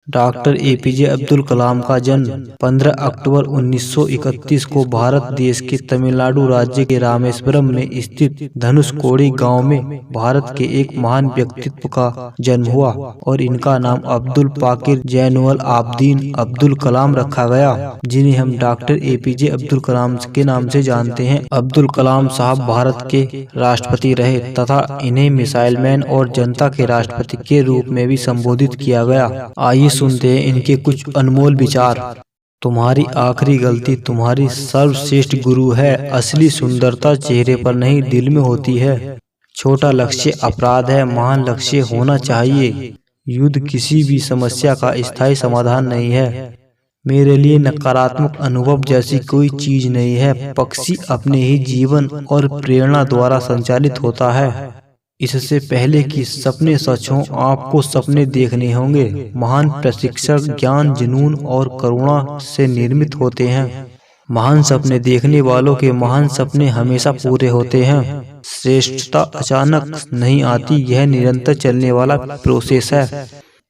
Doctor APJ Abdul Kalam का जन्म 15 अक्टूबर 1931 को भारत देश के तमिलनाडु राज्य के रामेश्वरम में स्थित धनुषकोडी गांव में भारत के एक महान व्यक्तित्व का जन्म हुआ और इनका नाम अब्दुल पाकिर जैनुअल आबदीन अब्दुल कलाम रखा गया, जिन्हें हम डॉक्टर एपीजे अब्दुल कलाम के नाम से जानते हैं। अब्दुल कलाम साहब भारत के राष्ट्रपति रहे तथा इन्हें मिसाइल मैन और जनता के राष्ट्रपति के रूप में भी संबोधित किया गया। आइए सुनते हैं इनके कुछ अनमोल विचार। तुम्हारी आखिरी गलती तुम्हारी सर्वश्रेष्ठ गुरु है। असली सुंदरता चेहरे पर नहीं दिल में होती है। छोटा लक्ष्य अपराध है, महान लक्ष्य होना चाहिए। युद्ध किसी भी समस्या का स्थायी समाधान नहीं है। मेरे लिए नकारात्मक अनुभव जैसी कोई चीज नहीं है। पक्षी अपने ही जीवन और प्रेरणा द्वारा संचालित होता है। इससे पहले कि सपने सच हों, आपको सपने देखने होंगे। महान प्रशिक्षक ज्ञान, जुनून और करुणा से निर्मित होते हैं। महान सपने देखने वालों के महान सपने हमेशा पूरे होते हैं। श्रेष्ठता अचानक नहीं आती, यह निरंतर चलने वाला प्रोसेस है।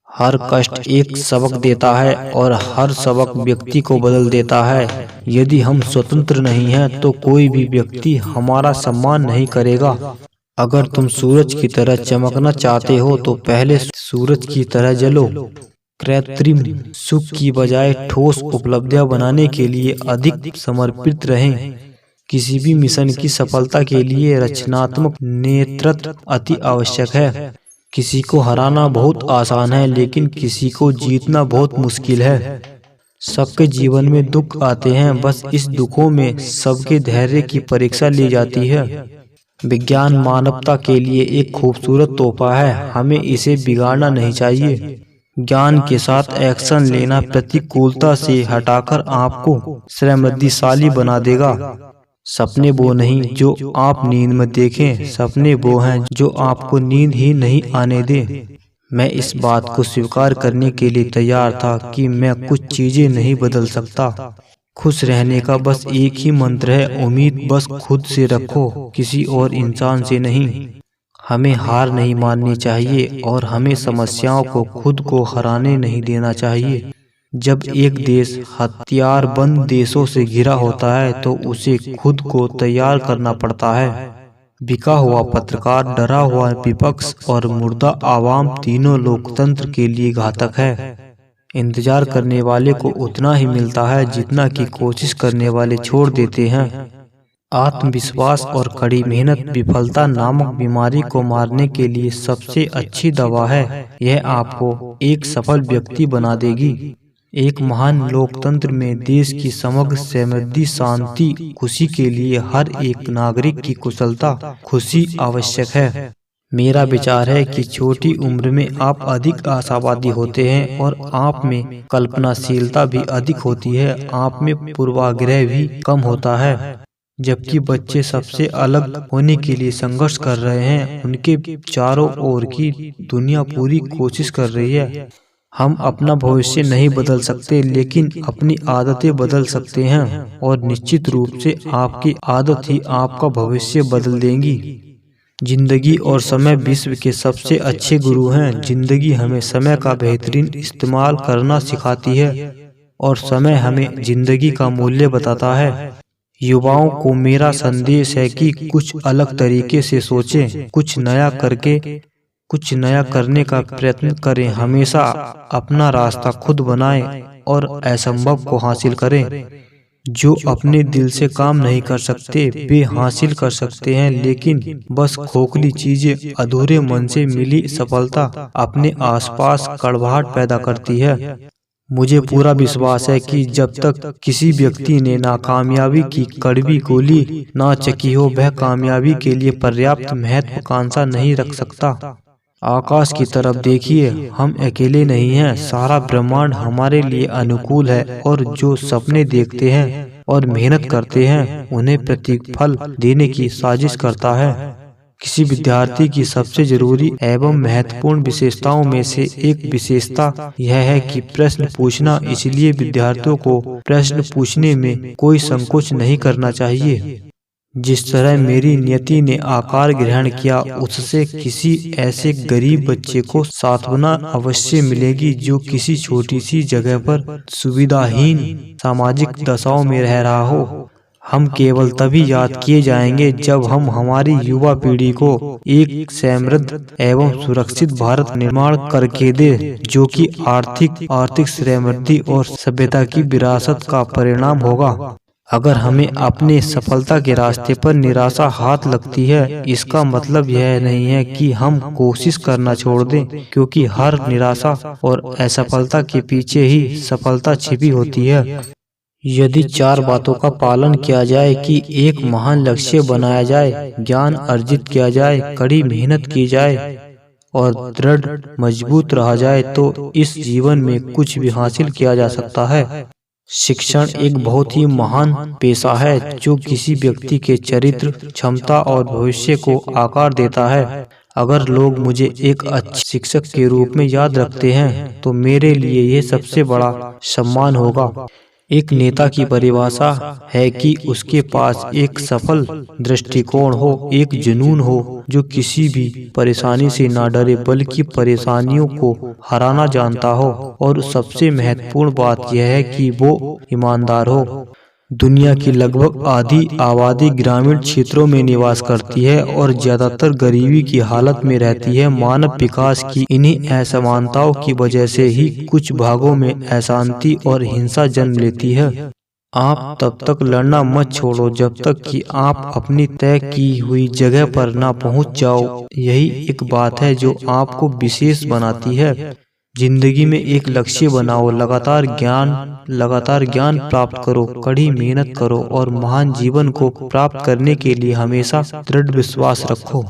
हर कष्ट एक सबक देता है और हर सबक व्यक्ति को बदल देता है। यदि हम स्वतंत्र नहीं हैं तो कोई भी व्यक्ति हमारा सम्मान नहीं करेगा। अगर तुम सूरज की तरह चमकना चाहते हो तो पहले सूरज की तरह जलो। कृत्रिम सुख की बजाय ठोस उपलब्धियां बनाने के लिए अधिक समर्पित रहें। किसी भी मिशन की सफलता के लिए रचनात्मक नेतृत्व अति आवश्यक है। किसी को हराना बहुत आसान है, लेकिन किसी को जीतना बहुत मुश्किल है। सबके जीवन में दुख आते हैं, बस इस दुखों में सबके धैर्य की परीक्षा ली जाती है। विज्ञान मानवता के लिए एक खूबसूरत तोहफा है, हमें इसे बिगाड़ना नहीं चाहिए। ज्ञान के साथ एक्शन लेना प्रतिकूलता से हटाकर आपको समृद्धिशाली बना देगा। सपने वो नहीं जो आप नींद में देखें, सपने वो हैं जो आपको नींद ही नहीं आने दें। मैं इस बात को स्वीकार करने के लिए तैयार था कि मैं कुछ चीजें नहीं बदल सकता। खुश रहने का बस एक ही मंत्र है, उम्मीद बस खुद से रखो, किसी और इंसान से नहीं। हमें हार नहीं माननी चाहिए और हमें समस्याओं को खुद को हराने नहीं देना चाहिए। जब एक देश हथियारबंद देशों से घिरा होता है तो उसे खुद को तैयार करना पड़ता है। बिका हुआ पत्रकार, डरा हुआ विपक्ष और मुर्दा आवाम तीनों लोकतंत्र के लिए घातक है। इंतजार करने वाले को उतना ही मिलता है जितना कि कोशिश करने वाले छोड़ देते हैं। आत्मविश्वास और कड़ी मेहनत विफलता नामक बीमारी को मारने के लिए सबसे अच्छी दवा है। यह आपको एक सफल व्यक्ति बना देगी। एक महान लोकतंत्र में देश की समग्र समृद्धि, शांति, खुशी के लिए हर एक नागरिक की कुशलता, खुशी आवश्यक है। मेरा विचार है कि छोटी उम्र में आप अधिक आशावादी होते हैं और आप में कल्पनाशीलता भी अधिक होती है। आप में पूर्वाग्रह भी कम होता है। जबकि बच्चे सबसे अलग होने के लिए संघर्ष कर रहे हैं, उनके चारों ओर की दुनिया पूरी कोशिश कर रही है। हम अपना भविष्य नहीं बदल सकते, लेकिन अपनी आदतें बदल सकते हैं और निश्चित रूप से आपकी आदत ही आपका भविष्य बदल देंगी। जिंदगी और समय विश्व के सबसे अच्छे गुरु हैं। जिंदगी हमें समय का बेहतरीन इस्तेमाल करना सिखाती है और समय हमें जिंदगी का मूल्य बताता है। युवाओं को मेरा संदेश है कि कुछ अलग तरीके से सोचें, कुछ नया करने का प्रयत्न करें। हमेशा अपना रास्ता खुद बनाएं और असंभव को हासिल करें। जो अपने दिल से काम नहीं कर सकते वे हासिल कर सकते हैं, लेकिन बस खोखली चीजें, अधूरे मन से मिली सफलता अपने आसपास कड़वाहट पैदा करती है। मुझे पूरा विश्वास है कि जब तक किसी व्यक्ति ने नाकामयाबी की कड़वी गोली ना चखी हो, वह कामयाबी के लिए पर्याप्त महत्वाकांक्षा नहीं रख सकता। आकाश की तरफ देखिए, हम अकेले नहीं हैं। सारा ब्रह्मांड हमारे लिए अनुकूल है और जो सपने देखते हैं और मेहनत करते हैं उन्हें प्रतिफल देने की साजिश करता है। किसी विद्यार्थी की सबसे जरूरी एवं महत्वपूर्ण विशेषताओं में से एक विशेषता यह है कि प्रश्न पूछना। इसलिए विद्यार्थियों को प्रश्न पूछने में कोई संकोच नहीं करना चाहिए। जिस तरह मेरी नियति ने आकार ग्रहण किया, उससे किसी ऐसे गरीब बच्चे को सांत्वना अवश्य मिलेगी जो किसी छोटी सी जगह पर सुविधाहीन सामाजिक दशाओं में रह रहा हो। हम केवल तभी याद किए जाएंगे जब हम हमारी युवा पीढ़ी को एक समृद्ध एवं सुरक्षित भारत निर्माण करके दे, जो कि आर्थिक समृद्धि और सभ्यता की विरासत का परिणाम होगा। अगर हमें अपने सफलता के रास्ते पर निराशा हाथ लगती है, इसका मतलब यह नहीं है कि हम कोशिश करना छोड़ दें, क्योंकि हर निराशा और असफलता के पीछे ही सफलता छिपी होती है। यदि 4 बातों का पालन किया जाए कि एक महान लक्ष्य बनाया जाए, ज्ञान अर्जित किया जाए, कड़ी मेहनत की जाए और दृढ़ मजबूत रहा जाए, तो इस जीवन में कुछ भी हासिल किया जा सकता है। शिक्षण एक बहुत ही महान पेशा है जो किसी व्यक्ति के चरित्र, क्षमता और भविष्य को आकार देता है। अगर लोग मुझे एक अच्छे शिक्षक के रूप में याद रखते हैं, तो मेरे लिए यह सबसे बड़ा सम्मान होगा। एक नेता की परिभाषा है कि उसके पास एक सफल दृष्टिकोण हो, एक जुनून हो जो किसी भी परेशानी से ना डरे बल्कि परेशानियों को हराना जानता हो, और सबसे महत्वपूर्ण बात यह है कि वो ईमानदार हो। दुनिया की लगभग आधी आबादी ग्रामीण क्षेत्रों में निवास करती है और ज्यादातर गरीबी की हालत में रहती है। मानव विकास की इन्हीं असमानताओं की वजह से ही कुछ भागों में अशांति और हिंसा जन्म लेती है। आप तब तक लड़ना मत छोड़ो जब तक कि आप अपनी तय की हुई जगह पर ना पहुंच जाओ। यही एक बात है जो आपको विशेष बनाती है। जिंदगी में एक लक्ष्य बनाओ, लगातार ज्ञान प्राप्त करो, कड़ी मेहनत करो और महान जीवन को प्राप्त करने के लिए हमेशा दृढ़ विश्वास रखो।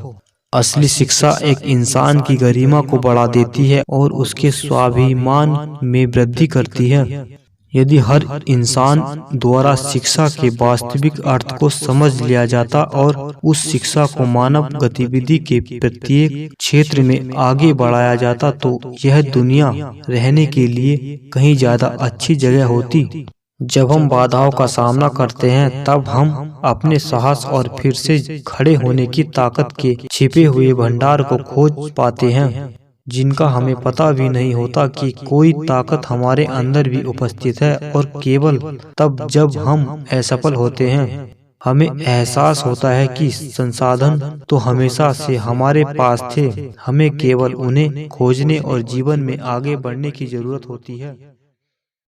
असली शिक्षा एक इंसान की गरिमा को बढ़ा देती है और उसके स्वाभिमान में वृद्धि करती है। यदि हर इंसान द्वारा शिक्षा के वास्तविक अर्थ को समझ लिया जाता और उस शिक्षा को मानव गतिविधि के प्रत्येक क्षेत्र में आगे बढ़ाया जाता, तो यह दुनिया रहने के लिए कहीं ज्यादा अच्छी जगह होती। जब हम बाधाओं का सामना करते हैं, तब हम अपने साहस और फिर से खड़े होने की ताकत के छिपे हुए भंडार को खोज पाते हैं, जिनका हमें पता भी नहीं होता कि कोई ताकत हमारे अंदर भी उपस्थित है। और केवल तब जब हम असफल होते हैं, हमें एहसास होता है कि संसाधन तो हमेशा से हमारे पास थे, हमें केवल उन्हें खोजने और जीवन में आगे बढ़ने की जरूरत होती है।